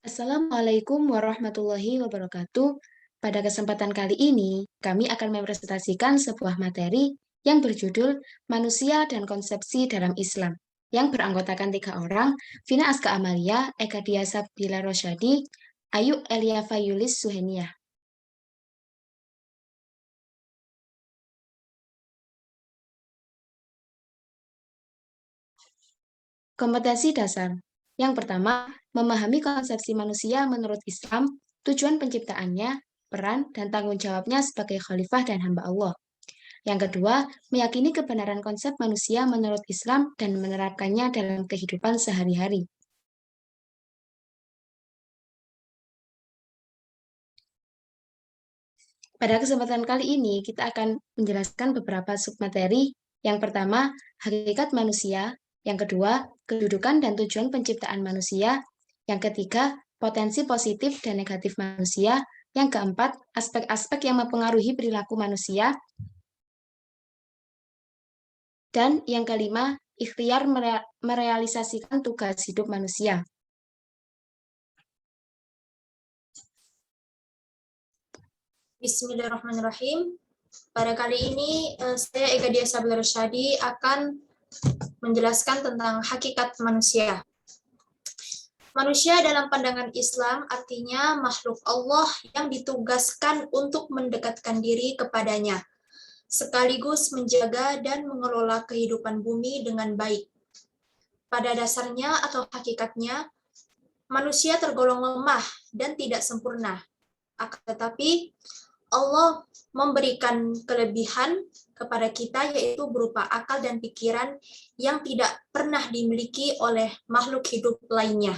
Assalamualaikum warahmatullahi wabarakatuh. Pada kesempatan kali ini, kami akan mempresentasikan sebuah materi yang berjudul Manusia dan Konsepsi dalam Islam, yang beranggotakan 3 orang, Vina Aska Amalia, Eka Dia Sabila Rosyadi, Ayu Elia Fayulis Suheniah. Kompetensi dasar. Yang pertama, memahami konsepsi manusia menurut Islam, tujuan penciptaannya, peran dan tanggung jawabnya sebagai khalifah dan hamba Allah. Yang kedua, meyakini kebenaran konsep manusia menurut Islam dan menerapkannya dalam kehidupan sehari-hari. Pada kesempatan kali ini, kita akan menjelaskan beberapa submateri. Yang pertama, hakikat manusia. Yang kedua, kedudukan dan tujuan penciptaan manusia. Yang ketiga, potensi positif dan negatif manusia. Yang keempat, aspek-aspek yang mempengaruhi perilaku manusia. Dan yang kelima, ikhtiar merealisasikan tugas hidup manusia. Bismillahirrahmanirrahim. Pada kali ini saya Eka Dia Sabila Rosyadi akan menjelaskan tentang hakikat manusia. Manusia dalam pandangan Islam artinya makhluk Allah yang ditugaskan untuk mendekatkan diri kepadanya, sekaligus menjaga dan mengelola kehidupan bumi dengan baik. Pada dasarnya atau hakikatnya, manusia tergolong lemah dan tidak sempurna. Akan tetapi, Allah memberikan kelebihan kepada kita, yaitu berupa akal dan pikiran yang tidak pernah dimiliki oleh makhluk hidup lainnya.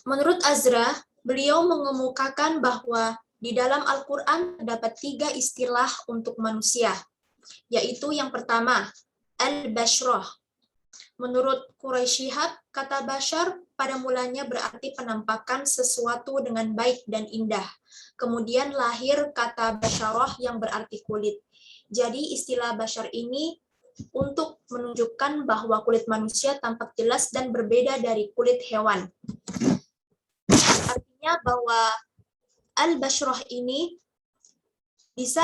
Menurut Azra, beliau mengemukakan bahwa di dalam Al-Quran terdapat 3 istilah untuk manusia, yaitu yang pertama, al-bashrah. Menurut Quraisy Shihab, kata bashar pada mulanya berarti penampakan sesuatu dengan baik dan indah. Kemudian lahir kata basyarah yang berarti kulit. Jadi istilah bashar ini untuk menunjukkan bahwa kulit manusia tampak jelas dan berbeda dari kulit hewan. Artinya bahwa al-bashrah ini bisa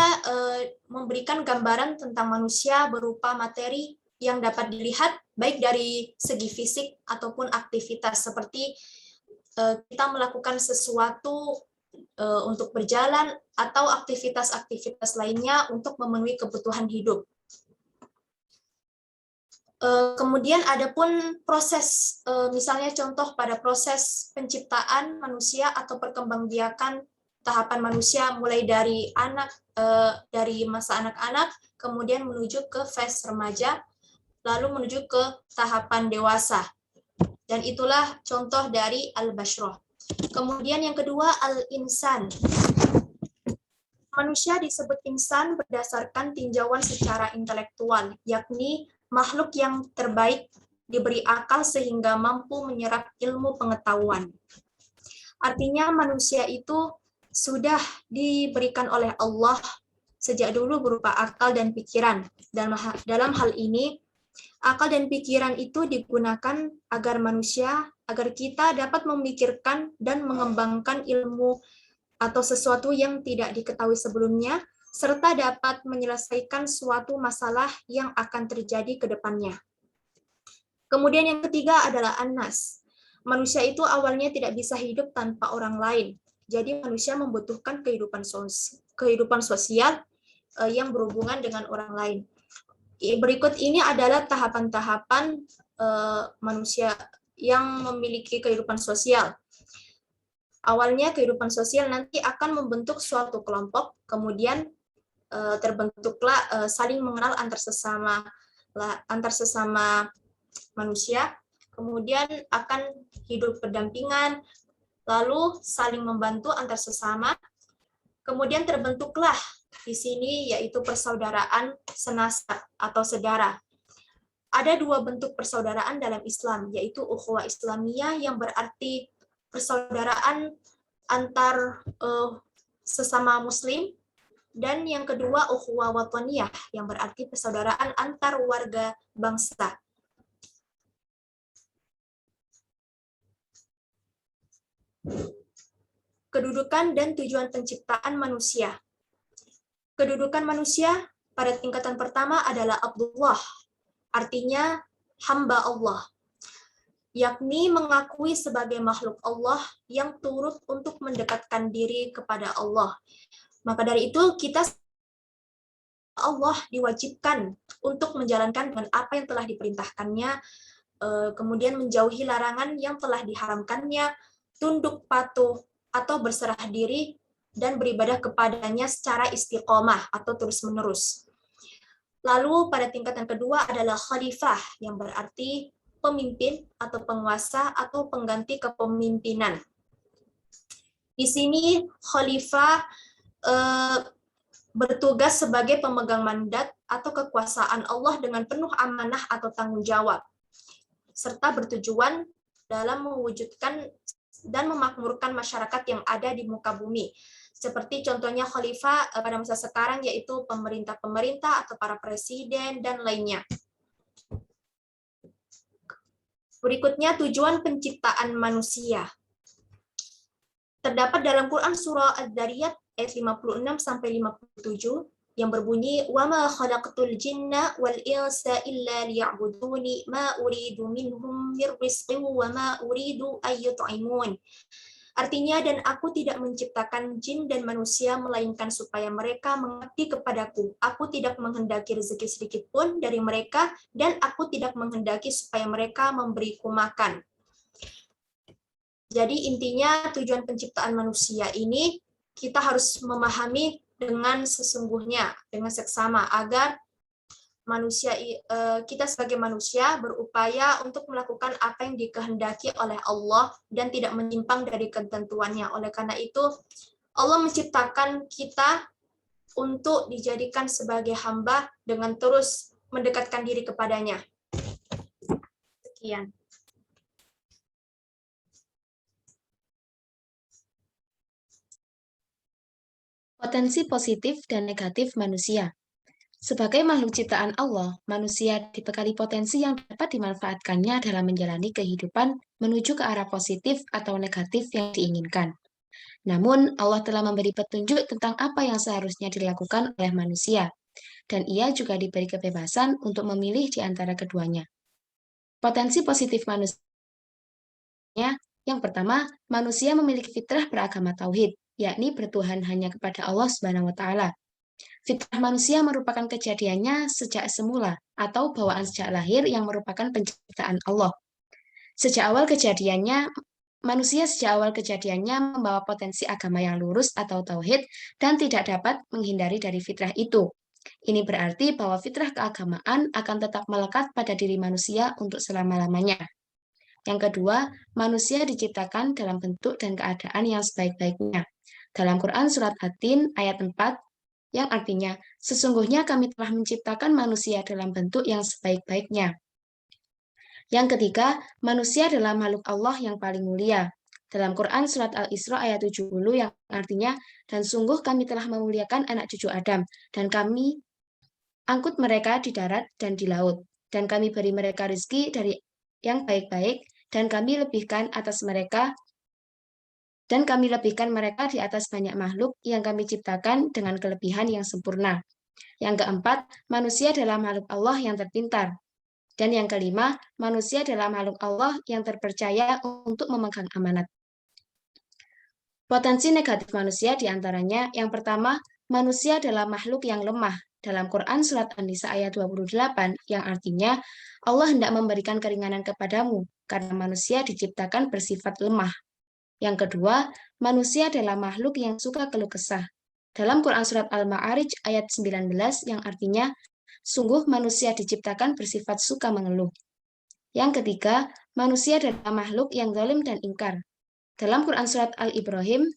memberikan gambaran tentang manusia berupa materi yang dapat dilihat baik dari segi fisik ataupun aktivitas, seperti kita melakukan sesuatu untuk berjalan atau aktivitas-aktivitas lainnya untuk memenuhi kebutuhan hidup. Kemudian ada pun proses, misalnya contoh pada proses penciptaan manusia atau perkembangbiakan tahapan manusia mulai dari dari masa anak-anak, kemudian menuju ke fase remaja, lalu menuju ke tahapan dewasa. Dan itulah contoh dari al-bashrah. Kemudian yang kedua, al-insan. Manusia disebut insan berdasarkan tinjauan secara intelektual, yakni makhluk yang terbaik diberi akal sehingga mampu menyerap ilmu pengetahuan. Artinya manusia itu sudah diberikan oleh Allah sejak dulu berupa akal dan pikiran. Dalam hal ini, akal dan pikiran itu digunakan agar kita dapat memikirkan dan mengembangkan ilmu atau sesuatu yang tidak diketahui sebelumnya, serta dapat menyelesaikan suatu masalah yang akan terjadi ke depannya. Kemudian yang ketiga adalah an-nas. Manusia itu awalnya tidak bisa hidup tanpa orang lain. Jadi manusia membutuhkan kehidupan sosial yang berhubungan dengan orang lain. Berikut ini adalah tahapan-tahapan manusia yang memiliki kehidupan sosial. Awalnya kehidupan sosial nanti akan membentuk suatu kelompok, kemudian terbentuklah saling mengenal antar sesama manusia, kemudian akan hidup berdampingan, lalu saling membantu antar sesama, kemudian terbentuklah di sini yaitu persaudaraan senasab atau sedara. Ada 2 bentuk persaudaraan dalam Islam, yaitu ukhuwah Islamiyah yang berarti persaudaraan antar sesama muslim, Dan yang kedua, ukhuwah wataniyah, yang berarti persaudaraan antar warga bangsa. Kedudukan dan tujuan penciptaan manusia. Kedudukan manusia pada tingkatan pertama adalah Abdullah, artinya hamba Allah, yakni mengakui sebagai makhluk Allah yang turut untuk mendekatkan diri kepada Allah. Maka dari itu kita Allah diwajibkan untuk menjalankan dengan apa yang telah diperintahkannya, kemudian menjauhi larangan yang telah diharamkannya, tunduk patuh atau berserah diri, dan beribadah kepadanya secara istiqomah atau terus-menerus. Lalu pada tingkatan kedua adalah khalifah, yang berarti pemimpin atau penguasa atau pengganti kepemimpinan. Di sini khalifah bertugas sebagai pemegang mandat atau kekuasaan Allah dengan penuh amanah atau tanggung jawab, serta bertujuan dalam mewujudkan dan memakmurkan masyarakat yang ada di muka bumi. Seperti contohnya khalifah pada masa sekarang, yaitu pemerintah-pemerintah atau para presiden dan lainnya. Berikutnya, tujuan penciptaan manusia. Terdapat dalam Quran surah Ad-Dariyat ayat 56-57 yang berbunyi, وَمَا خَلَقْتُ الْجِنَّ وَالْإِنسَ إِلَّا لِيَعْبُدُونِ مَا أُرِيدُ مِنْهُمْ مِنْ رِزْقٍ وَمَا أُرِيدُ أَنْ يُطْعِمُونِ. Artinya, dan aku tidak menciptakan jin dan manusia melainkan supaya mereka mengabdi kepadaku. Aku tidak menghendaki rezeki sedikit pun dari mereka, dan aku tidak menghendaki supaya mereka memberiku makan. Jadi intinya tujuan penciptaan manusia ini kita harus memahami dengan sesungguhnya, dengan seksama, agar kita sebagai manusia berupaya untuk melakukan apa yang dikehendaki oleh Allah dan tidak menyimpang dari ketentuannya. Oleh karena itu, Allah menciptakan kita untuk dijadikan sebagai hamba dengan terus mendekatkan diri kepadanya. Sekian. Potensi positif dan negatif manusia. Sebagai makhluk ciptaan Allah, manusia dibekali potensi yang dapat dimanfaatkannya dalam menjalani kehidupan menuju ke arah positif atau negatif yang diinginkan. Namun, Allah telah memberi petunjuk tentang apa yang seharusnya dilakukan oleh manusia, dan ia juga diberi kebebasan untuk memilih di antara keduanya. Potensi positif manusia. Yang pertama, manusia memiliki fitrah beragama tauhid, yakni bertuhan hanya kepada Allah Subhanahu wa taala. Fitrah manusia merupakan kejadiannya sejak semula atau bawaan sejak lahir yang merupakan penciptaan Allah. Manusia sejak awal kejadiannya membawa potensi agama yang lurus atau tauhid dan tidak dapat menghindari dari fitrah itu. Ini berarti bahwa fitrah keagamaan akan tetap melekat pada diri manusia untuk selama-lamanya. Yang kedua, manusia diciptakan dalam bentuk dan keadaan yang sebaik-baiknya. Dalam Quran Surat At-Tin ayat 4, yang artinya, sesungguhnya kami telah menciptakan manusia dalam bentuk yang sebaik-baiknya. Yang ketiga, manusia adalah makhluk Allah yang paling mulia. Dalam Quran Surat Al-Isra ayat 70 yang artinya, dan sungguh kami telah memuliakan anak cucu Adam, dan kami angkut mereka di darat dan di laut, dan kami beri mereka rezeki dari yang baik-baik, dan kami lebihkan mereka di atas banyak makhluk yang kami ciptakan dengan kelebihan yang sempurna. Yang keempat, manusia adalah makhluk Allah yang terpintar. Dan yang kelima, manusia adalah makhluk Allah yang terpercaya untuk memegang amanat. Potensi negatif manusia diantaranya, yang pertama, manusia adalah makhluk yang lemah. Dalam Quran Surat An-Nisa ayat 28, yang artinya, Allah hendak memberikan keringanan kepadamu, karena manusia diciptakan bersifat lemah. Yang kedua, manusia adalah makhluk yang suka keluh kesah. Dalam Quran Surat Al-Ma'arij ayat 19 yang artinya, sungguh manusia diciptakan bersifat suka mengeluh. Yang ketiga, manusia adalah makhluk yang zalim dan ingkar. Dalam Quran Surat Al-Ibrahim,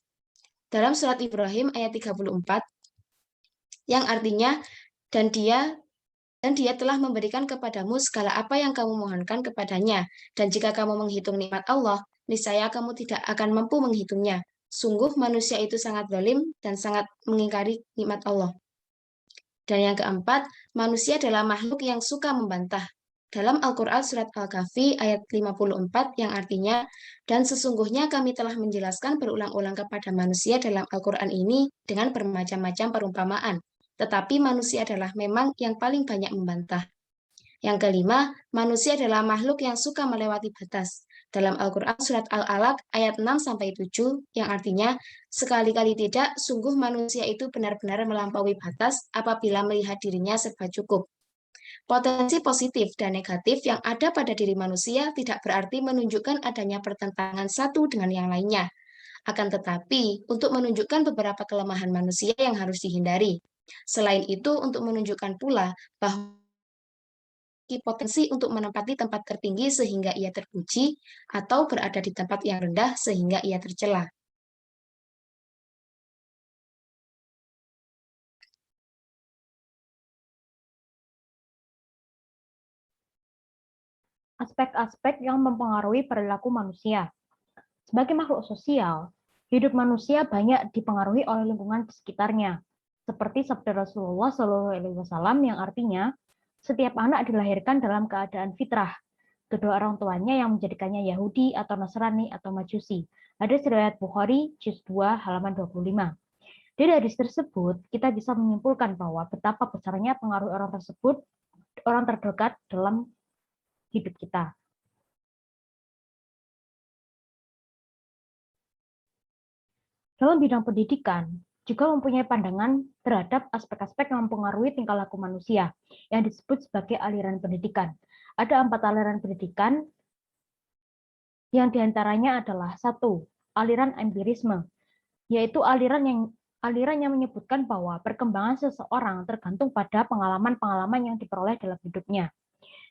dalam Surat Ibrahim ayat 34, yang artinya, dan dia telah memberikan kepadamu segala apa yang kamu mohonkan kepadanya, dan jika kamu menghitung nikmat Allah, niscaya kamu tidak akan mampu menghitungnya. Sungguh manusia itu sangat zalim dan sangat mengingkari nikmat Allah. Dan yang keempat, manusia adalah makhluk yang suka membantah. Dalam Al-Quran Surat Al-Kahfi ayat 54 yang artinya, dan sesungguhnya kami telah menjelaskan berulang-ulang kepada manusia dalam Al-Quran ini dengan bermacam-macam perumpamaan. Tetapi manusia adalah memang yang paling banyak membantah. Yang kelima, manusia adalah makhluk yang suka melewati batas. Dalam Al-Quran Surat Al-Alaq ayat 6-7 yang artinya, sekali-kali tidak, sungguh manusia itu benar-benar melampaui batas apabila melihat dirinya serba cukup. Potensi positif dan negatif yang ada pada diri manusia tidak berarti menunjukkan adanya pertentangan satu dengan yang lainnya. Akan tetapi, untuk menunjukkan beberapa kelemahan manusia yang harus dihindari. Selain itu, untuk menunjukkan pula bahwa potensi untuk menempati tempat tertinggi sehingga ia terpuji, atau berada di tempat yang rendah sehingga ia tercela. Aspek-aspek yang mempengaruhi perilaku manusia. Sebagai makhluk sosial, hidup manusia banyak dipengaruhi oleh lingkungan di sekitarnya. Seperti sabda Rasulullah SAW yang artinya, setiap anak dilahirkan dalam keadaan fitrah. Kedua orang tuanya yang menjadikannya Yahudi atau Nasrani atau Majusi. Hadis riwayat Bukhari, juz 2, halaman 25. Dari hadis tersebut, kita bisa menyimpulkan bahwa betapa besarnya pengaruh orang tersebut, orang terdekat dalam hidup kita. Dalam bidang pendidikan, juga mempunyai pandangan terhadap aspek-aspek yang mempengaruhi tingkah laku manusia, yang disebut sebagai aliran pendidikan. Ada 4 aliran pendidikan, yang diantaranya adalah 1. Aliran empirisme, yaitu aliran yang menyebutkan bahwa perkembangan seseorang tergantung pada pengalaman-pengalaman yang diperoleh dalam hidupnya.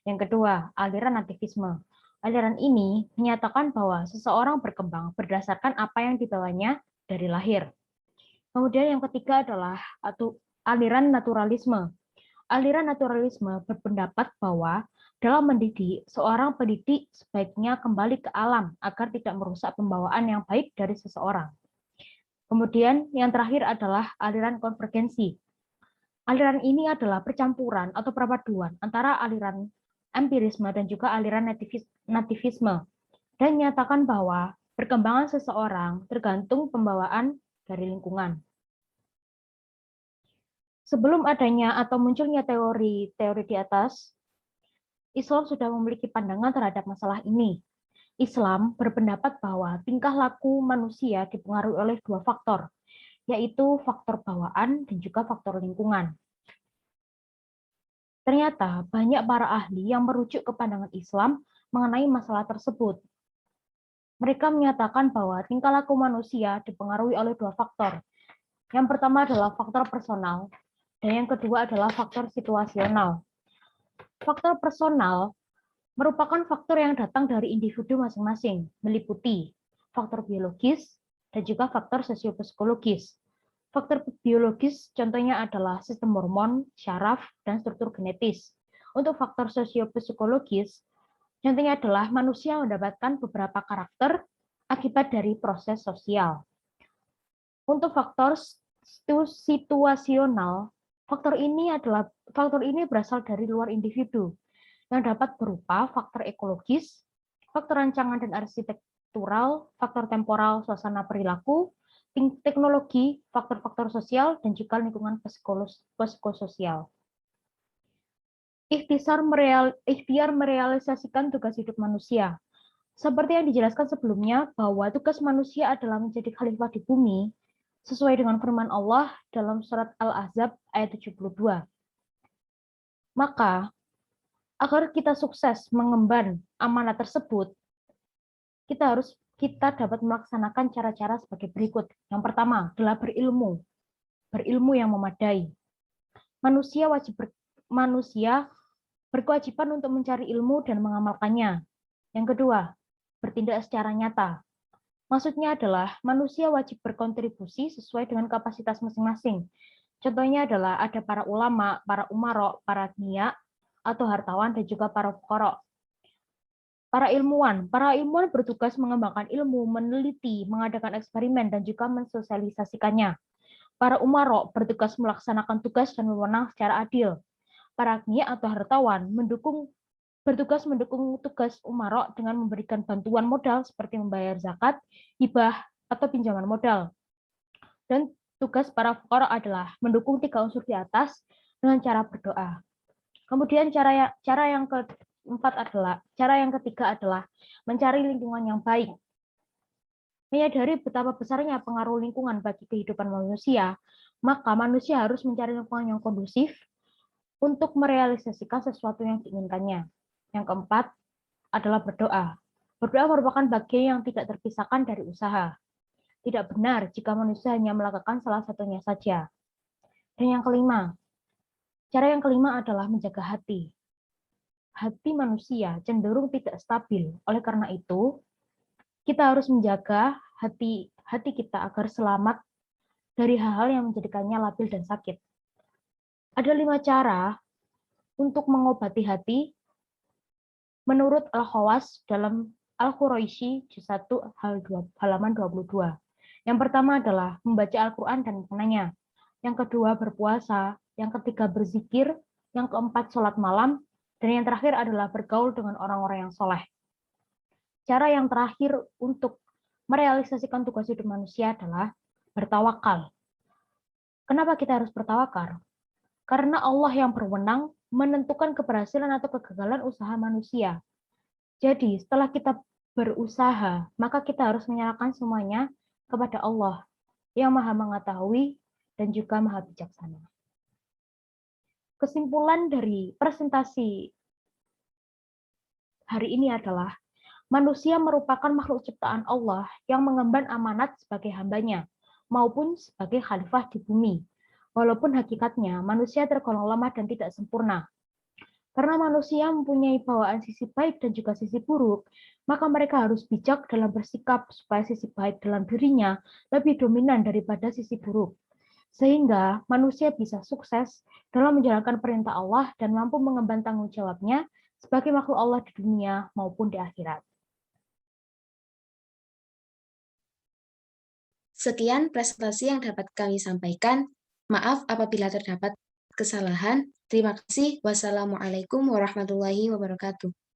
Yang kedua, aliran nativisme. Aliran ini menyatakan bahwa seseorang berkembang berdasarkan apa yang dibawanya dari lahir. Kemudian yang ketiga adalah aliran naturalisme. Aliran naturalisme berpendapat bahwa dalam mendidik, seorang pendidik sebaiknya kembali ke alam agar tidak merusak pembawaan yang baik dari seseorang. Kemudian yang terakhir adalah aliran konvergensi. Aliran ini adalah percampuran atau perpaduan antara aliran empirisme dan juga aliran nativisme, dan menyatakan bahwa perkembangan seseorang tergantung pembawaan dari lingkungan. Sebelum adanya atau munculnya teori-teori di atas, Islam sudah memiliki pandangan terhadap masalah ini. Islam berpendapat bahwa tingkah laku manusia dipengaruhi oleh 2 faktor, yaitu faktor bawaan dan juga faktor lingkungan. Ternyata banyak para ahli yang merujuk ke pandangan Islam mengenai masalah tersebut. Mereka menyatakan bahwa tingkah laku manusia dipengaruhi oleh 2 faktor. Yang pertama adalah faktor personal, dan yang kedua adalah faktor situasional. Faktor personal merupakan faktor yang datang dari individu masing-masing, meliputi faktor biologis dan juga faktor sosiopsikologis. Faktor biologis contohnya adalah sistem hormon, syaraf, dan struktur genetis. Untuk faktor sosiopsikologis, contohnya adalah manusia mendapatkan beberapa karakter akibat dari proses sosial. Untuk faktor situasional, faktor ini berasal dari luar individu, yang dapat berupa faktor ekologis, faktor rancangan dan arsitektural, faktor temporal, suasana perilaku, teknologi, faktor-faktor sosial, dan juga lingkungan psikososial. Ikhtiar merealisasikan tugas hidup manusia. Seperti yang dijelaskan sebelumnya, bahwa tugas manusia adalah menjadi khalifah di bumi, sesuai dengan firman Allah dalam surat Al-Ahzab ayat 72. Maka, agar kita sukses mengemban amanat tersebut, kita dapat melaksanakan cara-cara sebagai berikut. Yang pertama adalah berilmu yang memadai. Manusia berkewajiban untuk mencari ilmu dan mengamalkannya. Yang kedua, bertindak secara nyata. Maksudnya adalah manusia wajib berkontribusi sesuai dengan kapasitas masing-masing. Contohnya adalah ada para ulama, para umaro, para niya, atau hartawan, dan juga para fuqara. Para ilmuwan bertugas mengembangkan ilmu, meneliti, mengadakan eksperimen, dan juga mensosialisasikannya. Para umarok bertugas melaksanakan tugas dan wewenang secara adil. Para agniya atau hartawan bertugas mendukung tugas umarok dengan memberikan bantuan modal seperti membayar zakat, hibah, atau pinjaman modal. Dan tugas para fuqara adalah mendukung 3 unsur di atas dengan cara berdoa. Kemudian cara yang ketiga adalah mencari lingkungan yang baik. Menyadari betapa besarnya pengaruh lingkungan bagi kehidupan manusia, maka manusia harus mencari lingkungan yang kondusif untuk merealisasikan sesuatu yang diinginkannya. Yang keempat adalah berdoa. Berdoa merupakan bagian yang tidak terpisahkan dari usaha. Tidak benar jika manusia hanya melakukan salah satunya saja. Dan cara yang kelima adalah menjaga hati. Hati manusia cenderung tidak stabil. Oleh karena itu, kita harus menjaga hati kita agar selamat dari hal-hal yang menjadikannya labil dan sakit. Ada 5 cara untuk mengobati hati menurut Al-Khawas dalam Al-Quraisy juz 1 halaman 22. Yang pertama adalah membaca Al-Quran dan mengenangnya. Yang kedua berpuasa, yang ketiga berzikir, yang keempat sholat malam, dan yang terakhir adalah bergaul dengan orang-orang yang soleh. Cara yang terakhir untuk merealisasikan tugas hidup manusia adalah bertawakal. Kenapa kita harus bertawakal? Karena Allah yang berwenang menentukan keberhasilan atau kegagalan usaha manusia. Jadi setelah kita berusaha, maka kita harus menyerahkan semuanya kepada Allah yang Maha Mengetahui dan juga Maha Bijaksana. Kesimpulan dari presentasi hari ini adalah manusia merupakan makhluk ciptaan Allah yang mengemban amanat sebagai hambanya maupun sebagai khalifah di bumi. Walaupun hakikatnya manusia tergolong lemah dan tidak sempurna. Karena manusia mempunyai bawaan sisi baik dan juga sisi buruk, maka mereka harus bijak dalam bersikap supaya sisi baik dalam dirinya lebih dominan daripada sisi buruk. Sehingga manusia bisa sukses dalam menjalankan perintah Allah dan mampu mengemban tanggung jawabnya sebagai makhluk Allah di dunia maupun di akhirat. Sekian presentasi yang dapat kami sampaikan. Maaf apabila terdapat kesalahan. Terima kasih. Wassalamualaikum warahmatullahi wabarakatuh.